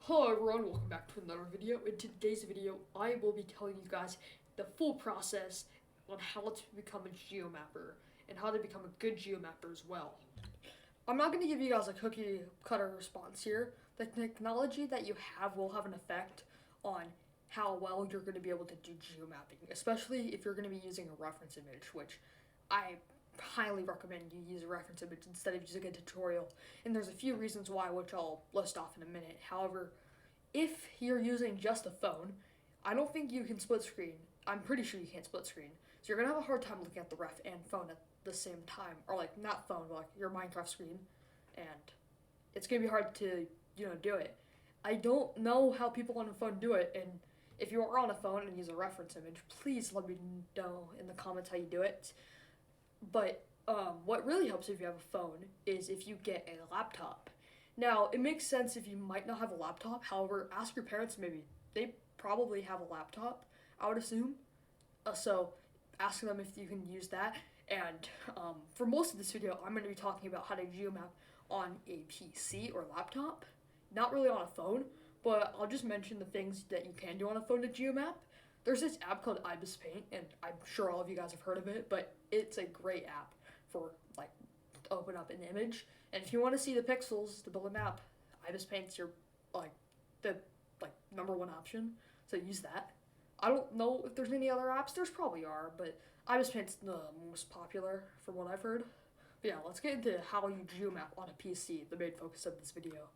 Hello everyone, welcome back to another video. In today's video, I will be telling you guys the full process on how to become a geomapper and how to become a good geomapper as well. I'm not going to give you guys a cookie cutter response here. The technology that you have will have an effect on how well you're going to be able to do geomapping, especially if you're going to be using a reference image, which I highly recommend you use a reference image instead of using a tutorial. And there's a few reasons why, which I'll list off in a minute. However, if you're using just a phone, I don't think you can split screen. I'm pretty sure you can't split screen. So you're gonna have a hard time looking at the ref and phone at the same time. Or like not phone, but like your Minecraft screen. And it's gonna be hard to, do it. I don't know how people on a phone do it, and if you are on a phone and use a reference image, please let me know in the comments how you do it. But what really helps if you have a phone is if you get a laptop. Now, it makes sense if you might not have a laptop. However, ask your parents maybe. They probably have a laptop, I would assume. So ask them if you can use that. And for most of this video, I'm going to be talking about how to geomap on a PC or laptop. Not really on a phone, but I'll just mention the things that you can do on a phone to geomap. There's this app called Ibis Paint, and I'm sure all of you guys have heard of it, but it's a great app for like open up an image. And if you want to see the pixels to build a map, Ibis Paint's your the number one option. So use that. I don't know if there's any other apps. There's probably are, but Ibis Paint's the most popular from what I've heard. But yeah, let's get into how you geomap on a PC, the main focus of this video.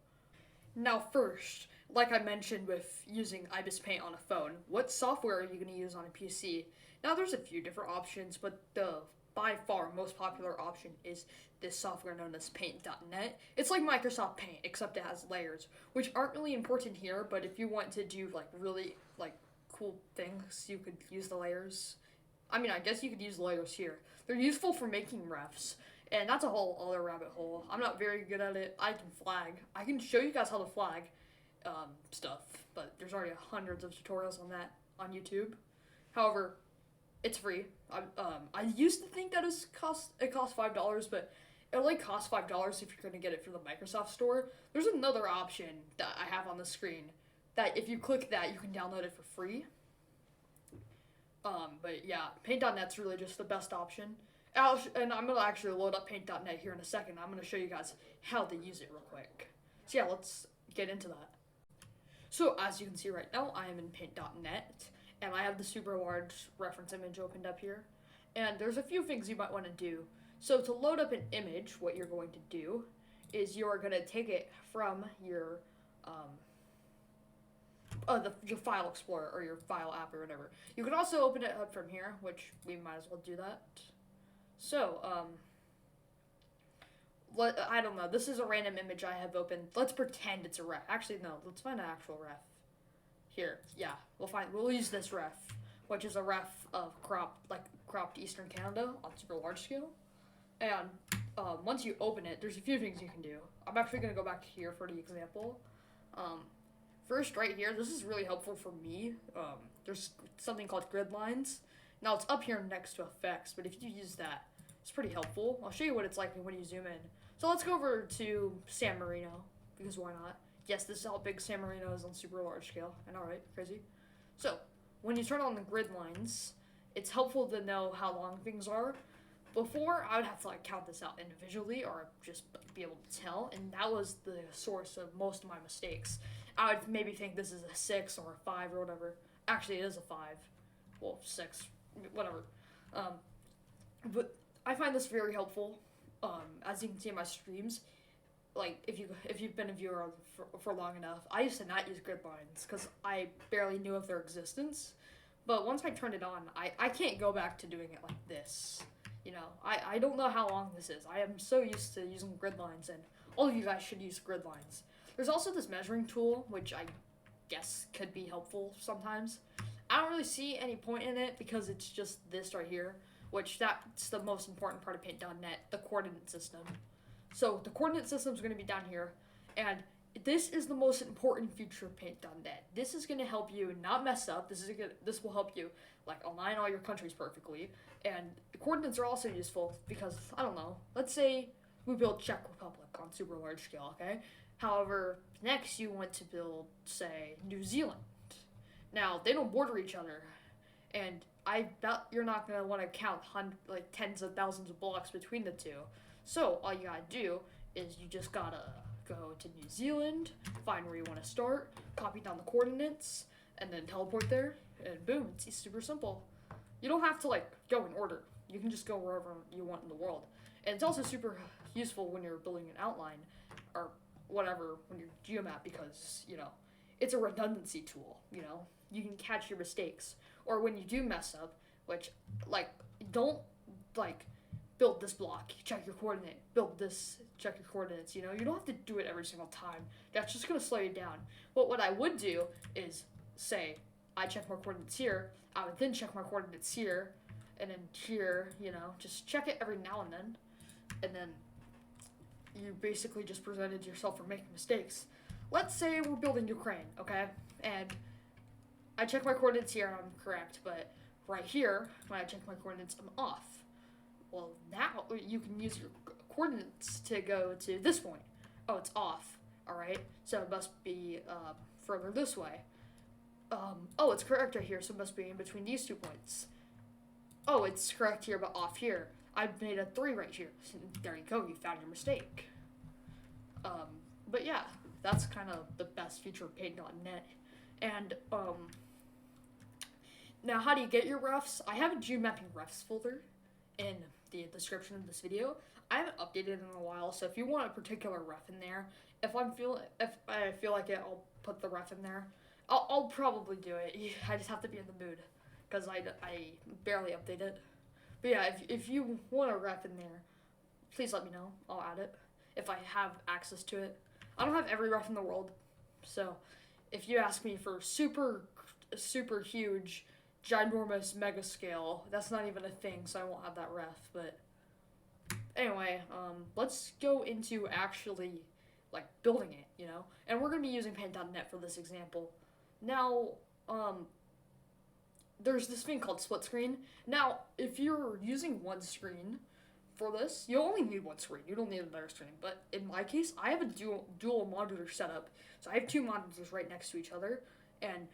Now first, like I mentioned with using Ibis Paint on a phone, what software are you going to use on a PC? Now there's a few different options, but the by far most popular option is this software known as Paint.net. It's like Microsoft Paint, except it has layers, which aren't really important here, but if you want to do really cool things, you could use the layers. I mean, I guess you could use layers here. They're useful for making refs, and that's a whole other rabbit hole. I'm not very good at it. I can flag. I can show you guys how to flag stuff, but there's already hundreds of tutorials on that on YouTube. However, it's free. I used to think that it cost $5, but it only costs $5 if you're gonna get it from the Microsoft Store. There's another option that I have on the screen that if you click that, you can download it for free. But yeah, Paint.net's really just the best option. And I'm gonna actually load up Paint.net here in a second. I'm gonna show you guys how to use it real quick. So yeah, let's get into that. So as you can see right now, I am in Paint.net, and I have the super large reference image opened up here. And there's a few things you might want to do. So to load up an image, what you're going to do is you're going to take it from your your file explorer or your file app or whatever. You can also open it up from here, which we might as well do that. So I don't know. This is a random image I have opened. Let's pretend it's a ref. Actually, no. Let's find an actual ref. Here, yeah, we'll use this ref, which is a ref of cropped Eastern Canada on super large scale. And once you open it, there's a few things you can do. I'm actually gonna go back here for the example. First, right here, this is really helpful for me. There's something called grid lines. Now it's up here next to effects, but if you use that, it's pretty helpful. I'll show you what it's like when you zoom in. So let's go over to San Marino, because why not? Yes, this is how big San Marino is on super large scale. I know, right? Crazy. So, when you turn on the grid lines, it's helpful to know how long things are. Before, I would have to count this out individually or just be able to tell, and that was the source of most of my mistakes. I would maybe think this is a 6 or a 5 or whatever. Actually, it is a 5. Well, 6, whatever. But I find this very helpful. As you can see in my streams, if you've been a viewer for long enough, I used to not use grid lines because I barely knew of their existence. But once I turned it on, I can't go back to doing it like this. I don't know how long this is. I am so used to using grid lines, and all of you guys should use grid lines. There's also this measuring tool, which I guess could be helpful sometimes. I don't really see any point in it because it's just this right here, which that's the most important part of Paint.net, the coordinate system. So the coordinate system is going to be down here, and this is the most important feature of Paint.net. This is going to help you not mess up. This will help you align all your countries perfectly, and the coordinates are also useful because I don't know. Let's say we build Czech Republic on super large scale, okay? However, next you want to build, say, New Zealand. Now, they don't border each other, and I bet you're not going to want to count tens of thousands of blocks between the two. So, all you gotta do is you just gotta go to New Zealand, find where you want to start, copy down the coordinates, and then teleport there, and boom, it's super simple. You don't have to go in order. You can just go wherever you want in the world. And it's also super useful when you're building an outline or whatever when you're geomap because, it's a redundancy tool, You can catch your mistakes. Or when you do mess up, which, don't, build this block, check your coordinate, build this, check your coordinates, You don't have to do it every single time. That's just going to slow you down. But what I would do is say, I check my coordinates here, I would then check my coordinates here, and then here, just check it every now and then you basically just presented yourself for making mistakes. Let's say we're building Ukraine, okay? And I check my coordinates here and I'm correct, but right here, when I check my coordinates, I'm off. Well, now you can use your coordinates to go to this point. Oh, it's off, alright? So it must be further this way. Oh, it's correct right here, so it must be in between these 2 points. Oh, it's correct here, but off here. I made a 3 right here. So there you go, you found your mistake. But yeah, that's kind of the best feature of Paint.net. And, now how do you get your refs? I have a Geomapping refs folder in the description of this video. I haven't updated it in a while, so if you want a particular ref in there, if I feel like it, I'll put the ref in there. I'll probably do it. I just have to be in the mood, because I barely update it. But yeah, if you want a ref in there, please let me know. I'll add it if I have access to it. I don't have every ref in the world, so if you ask me for super huge, ginormous mega scale, that's not even a thing, so I won't have that ref. But anyway, let's go into actually building it, And we're gonna be using Paint.net for this example. Now, there's this thing called split screen. Now, if you're using one screen for this, you only need one screen. You don't need another screen. But in my case, I have a dual monitor setup. So I have 2 monitors right next to each other. And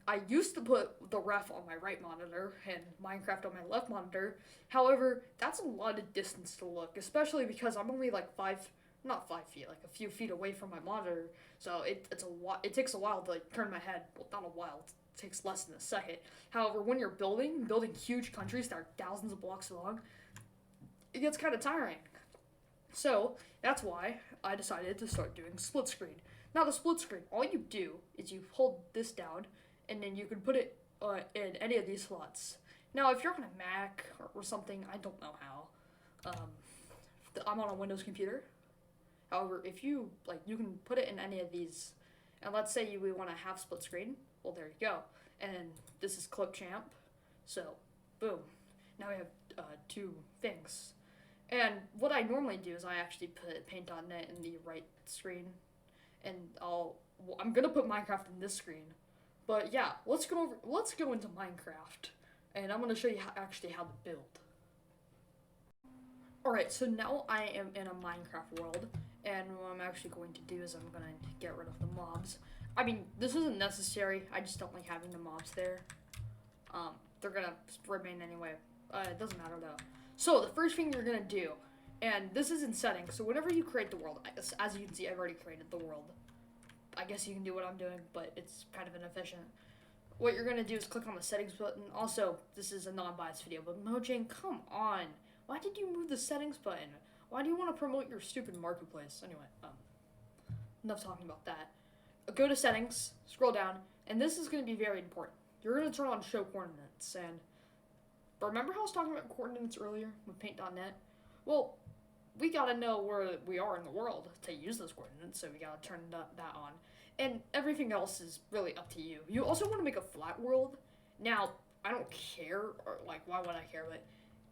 I used to put the ref on my right monitor and Minecraft on my left monitor. However, that's a lot of distance to look, especially because I'm only not 5 feet, a few feet away from my monitor. So it takes a while to turn my head. Well, not a while. It takes less than a second. However, when you're building huge countries that are thousands of blocks long, it gets kind of tiring. So that's why I decided to start doing split screen. Now the split screen, all you do is you hold this down, and then you can put it in any of these slots. Now if you're on a Mac or something, I don't know how. I'm on a Windows computer. However, if you you can put it in any of these. And let's say we want to have split screen. Well, there you go. And this is Clip Champ. So, boom. Now we have 2 things. And what I normally do is I actually put Paint.net in the right screen. And I'm gonna put Minecraft in this screen. But yeah, let's go into Minecraft. And I'm gonna show you how to build. Alright, so now I am in a Minecraft world. And what I'm actually going to do is I'm going to get rid of the mobs. I mean, this isn't necessary. I just don't like having the mobs there. They're going to remain anyway. It doesn't matter though. So the first thing you're going to do, and this is in settings. So whenever you create the world, as you can see, I've already created the world. I guess you can do what I'm doing, but it's kind of inefficient. What you're going to do is click on the settings button. Also, this is a non-biased video, but Mojang, come on. Why did you move the settings button? Why do you want to promote your stupid marketplace? Anyway, enough talking about that. Go to settings, scroll down, and this is going to be very important. You're going to turn on show coordinates, and remember how I was talking about coordinates earlier with Paint.net? Well, we got to know where we are in the world to use those coordinates, so we got to turn that on. And everything else is really up to you. You also want to make a flat world. Now, I don't care, or why would I care, but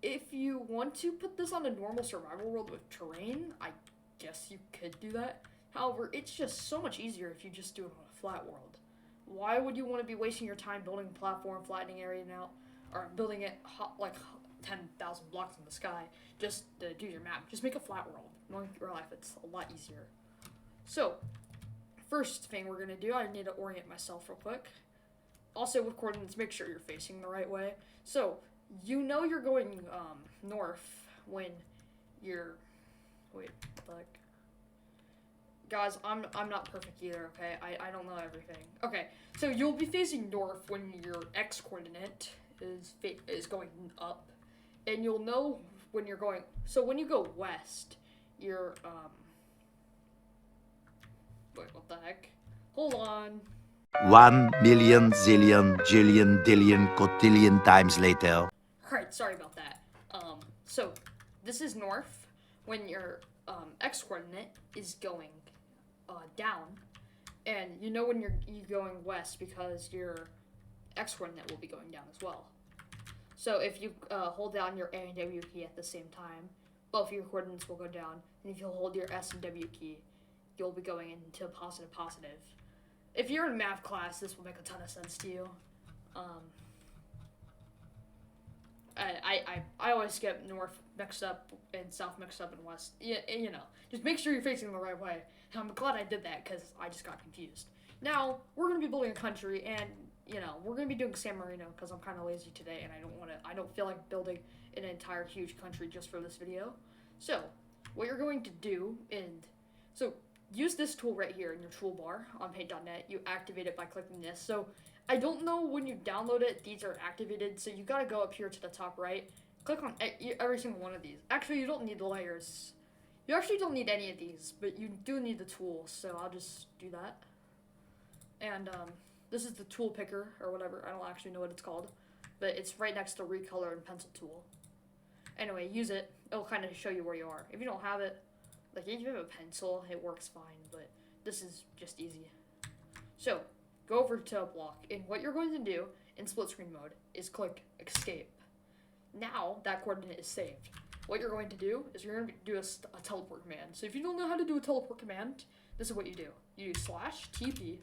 if you want to put this on a normal survival world with terrain, I guess you could do that. However, it's just so much easier if you just do it on a flat world. Why would you want to be wasting your time building a platform, flattening area now, or building it 10,000 blocks in the sky just to do your map? Just make a flat world. Knowing your life, it's a lot easier. So, first thing we're gonna do, I need to orient myself real quick. Also with coordinates, make sure you're facing the right way. So, you know you're going north when you're, wait, what the heck? Guys, I'm not perfect either, okay? I don't know everything. Okay, so you'll be facing north when your x coordinate is going up, and you'll know when you're going. So when you go west, you're wait, what the heck? Hold on. 1,000,000 zillion jillion dillion cotillion times later. Alright, sorry about that. So this is north when your x coordinate is going down, and you know when you're going west because your x coordinate will be going down as well. So if you hold down your A and W key at the same time, both of your coordinates will go down, and if you hold your S and W key, you'll be going into positive positive. If you're in math class, this will make a ton of sense to you. I always get north mixed up and south mixed up and west. Yeah, you know, just make sure you're facing the right way. And I'm glad I did that because I just got confused. Now we're gonna be building a country, and you know we're gonna be doing San Marino because I'm kind of lazy today, and I don't feel like building an entire huge country just for this video. So what you're going to do, use this tool right here in your toolbar on paint.net. You activate it by clicking this. So I don't know when you download it, these are activated, so you gotta go up here to the top right, click on every single one of these. Actually, you don't need the layers. You actually don't need any of these, but you do need the tools, so I'll just do that. And this is the tool picker, or whatever, I don't actually know what it's called, but it's right next to recolor and pencil tool. Anyway, use it, it'll kind of show you where you are. If you don't have it, like if you have a pencil, it works fine, but this is just easy. So, go over to a block, and what you're going to do in split screen mode is click escape. Now that coordinate is saved. What you're going to do is you're going to do a teleport command. So if you don't know how to do a teleport command, this is what you do. You do /TP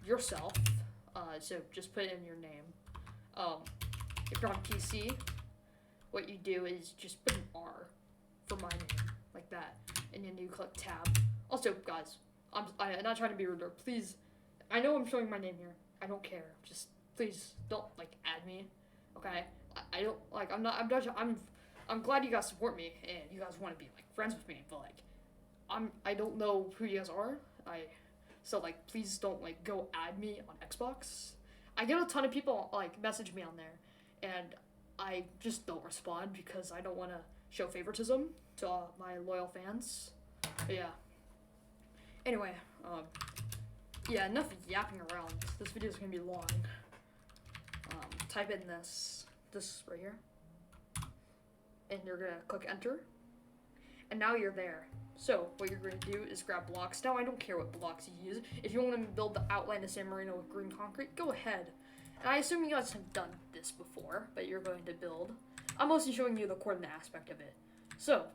yourself. So just put in your name. If you're on PC, what you do is just put an R for my name, like that, and then you click tab. Also, guys, I'm not trying to be rude. Please. I know I'm showing my name here. I don't care. Just please don't like add me, okay? I don't like. I'm glad you guys support me and you guys want to be like friends with me, but like, I don't know who you guys are. So like please don't like go add me on Xbox. I get a ton of people like message me on there, and I just don't respond because I don't want to show favoritism to my loyal fans. But yeah. Anyway, yeah, enough yapping around. This video is gonna be long. Type in this right here, and you're gonna click enter, and now you're there. So what you're going to do is grab blocks. Now I don't care what blocks you use. If you want to build the outline of San Marino with green concrete, go ahead. And I assume you guys have done this before, but you're going to build. I'm mostly showing you the coordinate aspect of it. So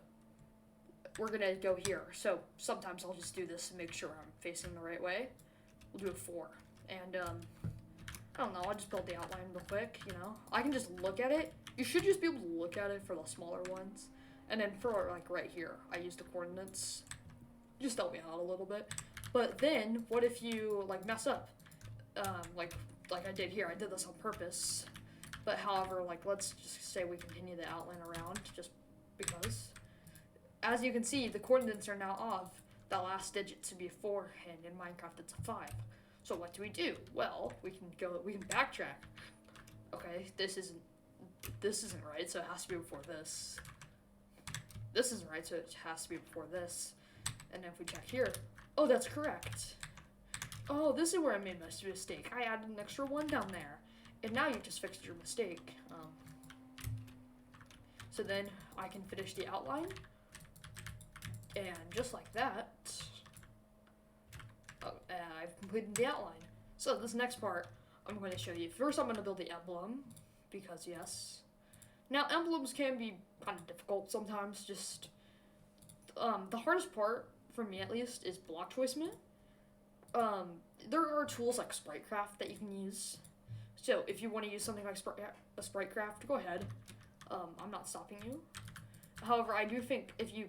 we're gonna go here. So sometimes I'll just do this to make sure I'm facing the right way. We'll do a 4, and I don't know, I'll just build the outline real quick, you know? I can just look at it. You should just be able to look at it for the smaller ones. And then for, like, right here, I use the coordinates. Just help me out a little bit. But then, what if you, like, mess up? Like I did here, I did this on purpose. But however, like, let's just say we continue the outline around, just because. As you can see, the coordinates are now off. The last digit to be a 4, and in Minecraft it's a 5. So what do we do? Well, we can backtrack. Okay, this isn't right, so it has to be before this. This isn't right, so it has to be before this. And if we check here, oh, that's correct. Oh, this is where I made my mistake. I added an extra 1 down there. And now you just fixed your mistake. So then I can finish the outline. And just like that, I've completed the outline. So this next part, I'm going to show you. First, I'm going to build the emblem, because yes. Now, emblems can be kind of difficult sometimes. Just the hardest part, for me at least, is block placement. There are tools like SpriteCraft that you can use. So if you want to use something like SpriteCraft, go ahead. I'm not stopping you. However, I do think if you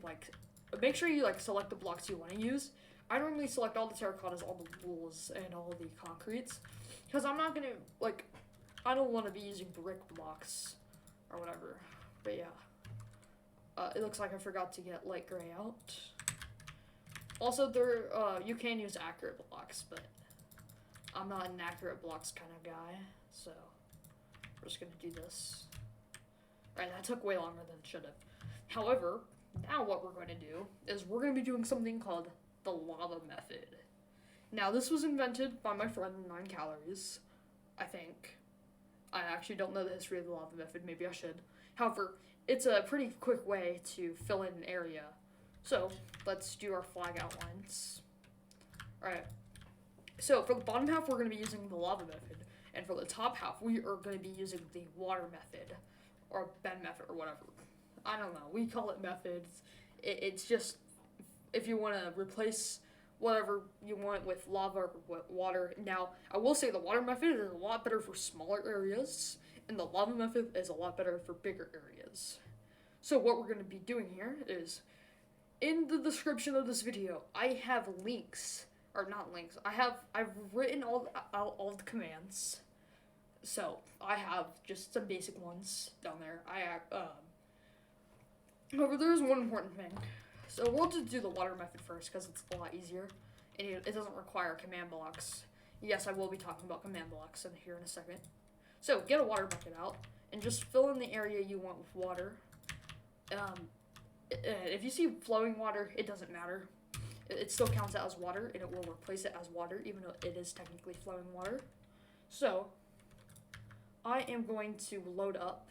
make sure you select the blocks you want to use, I normally select all the terracottas, all the wools, and all the concretes, because I'm not gonna, like, I don't want to be using brick blocks or whatever. But yeah, it looks like I forgot to get light gray out. Also, you can use accurate blocks, but I'm not an accurate blocks kind of guy, so we're just gonna do this. Alright, that took way longer than it should have. However, now what we're going to do is we're going to be doing something called the lava method. Now, this was invented by my friend 9 Calories, I think. I actually don't know the history of the lava method, maybe I should. However, it's a pretty quick way to fill in an area. So, let's do our flag outlines. Alright, so for the bottom half, we're going to be using the lava method. And for the top half, we are going to be using the water method, or bend method, or whatever. I don't know, we call it methods. It's just, if you want to replace whatever you want with lava or water. Now, I will say the water method is a lot better for smaller areas, and the lava method is a lot better for bigger areas. So what we're going to be doing here is, in the description of this video, I have links, or not links, I've written all the commands. So, I have just some basic ones down there. However, there's one important thing. So, we'll just do the water method first, because it's a lot easier, and it doesn't require command blocks. Yes, I will be talking about command blocks here in a second. So, get a water bucket out, and just fill in the area you want with water. If you see flowing water, it doesn't matter. It still counts as water, and it will replace it as water, even though it is technically flowing water. So, I am going to load up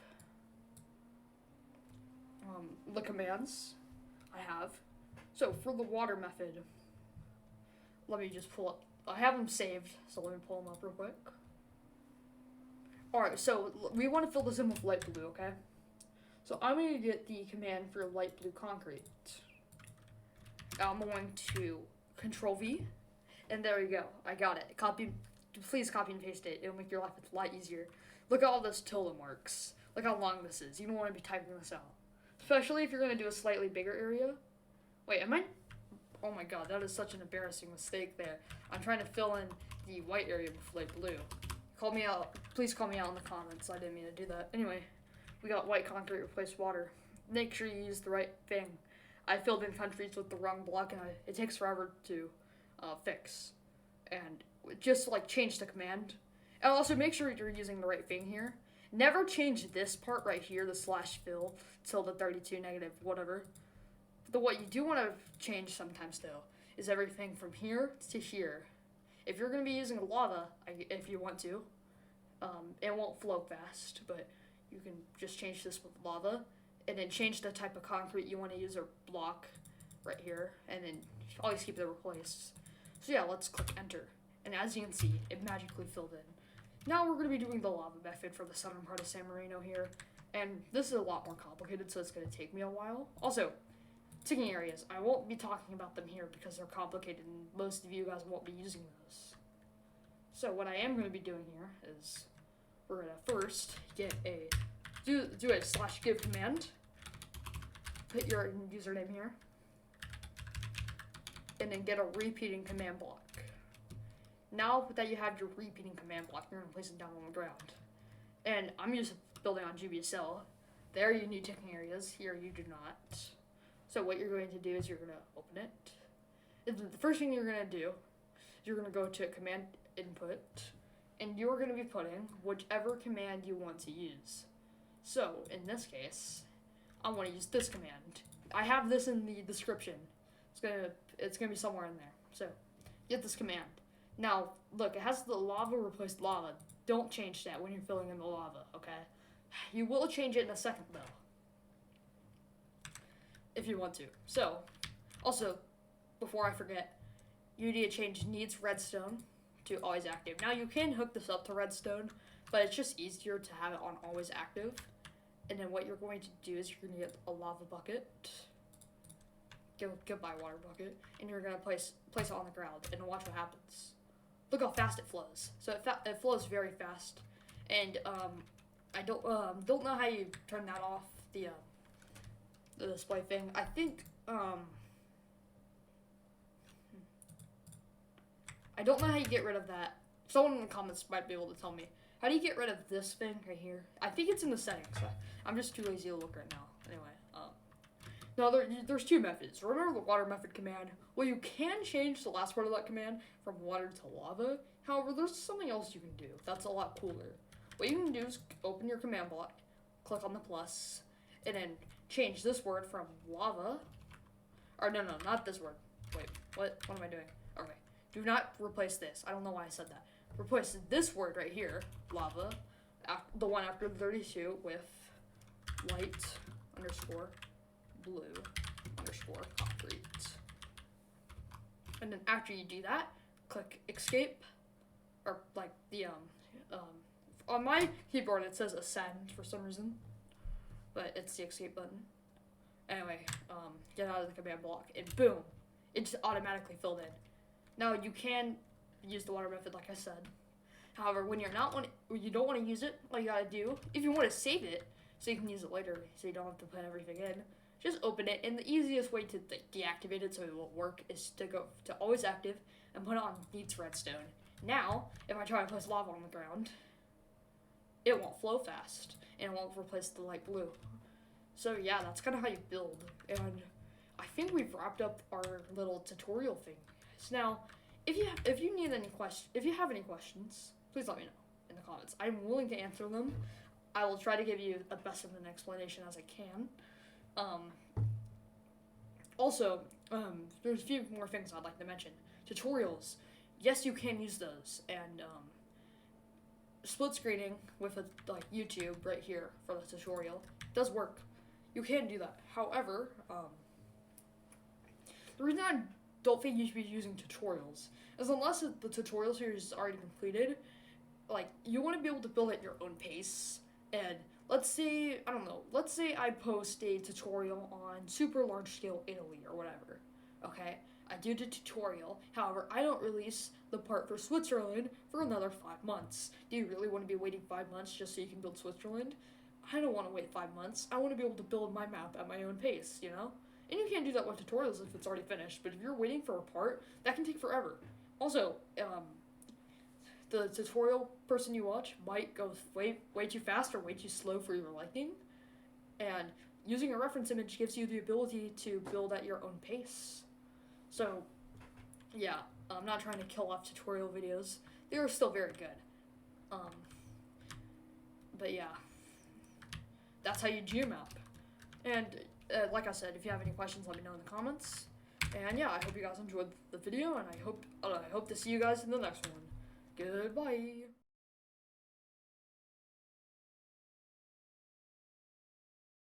the commands I have. So, for the water method, let me just pull up. I have them saved, so let me pull them up real quick. Alright, so we want to fill this in with light blue, okay? So, I'm going to get the command for light blue concrete. I'm going to Control V, and there you go. I got it. Please copy and paste it. It'll make your life a lot easier. Look at all those tilde marks. Look how long this is. You don't want to be typing this out. Especially if you're going to do a slightly bigger area. Wait, am I? Oh my god, that is such an embarrassing mistake there. I'm trying to fill in the white area with light blue. Call me out. Please call me out in the comments. I didn't mean to do that. Anyway, we got white concrete replace water. Make sure you use the right thing. I filled in countries with the wrong block, and it takes forever to fix. And just like change the command. And also make sure you're using the right thing here. Never change this part right here, the /fill, till the 32 negative whatever. But what you do want to change sometimes though is everything from here to here. If you're going to be using lava, if you want to, it won't flow fast, but you can just change this with lava, and then change the type of concrete you want to use or block right here, and then always keep it replaced. So yeah, let's click enter. And as you can see, it magically filled in. Now we're going to be doing the lava method for the southern part of San Marino here. And this is a lot more complicated, so it's going to take me a while. Also, ticking areas. I won't be talking about them here because they're complicated and most of you guys won't be using those. So what I am going to be doing here is we're going to first get do a /give command. Put your username here. And then get a repeating command block. Now that you have your repeating command block, you're going to place it down on the ground. And I'm just building on GBSL. There you need ticking areas. Here you do not. So what you're going to do is you're going to open it. And the first thing you're going to do is you're going to go to command input. And you're going to be putting whichever command you want to use. So in this case, I want to use this command. I have this in the description. It's gonna be somewhere in there. So get this command. Now, look, it has the lava replaced lava. Don't change that when you're filling in the lava, okay? You will change it in a second, though. If you want to. So, also, before I forget, you need to change needs redstone to always active. Now, you can hook this up to redstone, but it's just easier to have it on always active. And then what you're going to do is you're going to get a lava bucket. Goodbye water bucket. And you're going to place it on the ground and watch what happens. Look how fast it flows. So it flows very fast. And I don't know how you turn that off, the display thing. I think I don't know how you get rid of that. Someone in the comments might be able to tell me. How do you get rid of this thing right here? I think it's in the settings. I'm just too lazy to look right now. Anyway, now there's two methods. Remember the water method command? Well, you can change the last part of that command from water to lava. However, there's something else you can do that's a lot cooler. What you can do is open your command block, click on the plus, and then change this word from lava. Or no, not this word. Wait, what am I doing? Okay, do not replace this. I don't know why I said that. Replace this word right here, lava, the one after 32 with light underscore blue underscore concrete. And then after you do that, click escape, or like the on my keyboard it says ascend for some reason, but it's the escape button. Anyway, get out of the command block, and boom, it just automatically filled in. Now you can use the water method like I said. However, when you don't want to use it, all you gotta do, if you want to save it so you can use it later, so you don't have to put everything in, just open it. And the easiest way to deactivate it so it won't work is to go to always active and put it on needs redstone. Now, if I try to place lava on the ground, it won't flow fast and it won't replace the light blue. So yeah, that's kind of how you build. And I think we've wrapped up our little tutorial thing. So now, if you have any questions, please let me know in the comments. I'm willing to answer them. I will try to give you the best of an explanation as I can. Also, there's a few more things I'd like to mention. Tutorials, yes, you can use those, and split screening with like YouTube right here for the tutorial does work. You can do that. However, the reason I don't think you should be using tutorials is unless the tutorial series is already completed, like you want to be able to build at your own pace. And let's say I post a tutorial on super large scale Italy or whatever. Okay, I do the tutorial. However, I don't release the part for Switzerland for another 5 months. Do you really want to be waiting 5 months just so you can build Switzerland? I don't want to wait 5 months. I want to be able to build my map at my own pace, you know? And you can't do that with tutorials if it's already finished, but if you're waiting for a part, that can take forever. Also, the tutorial person you watch might go way too fast or way too slow for your liking, and using a reference image gives you the ability to build at your own pace. So, yeah, I'm not trying to kill off tutorial videos. They are still very good. But yeah, that's how you geomap. And like I said, if you have any questions, let me know in the comments. And yeah, I hope you guys enjoyed the video, and I hope to see you guys in the next one. Goodbye.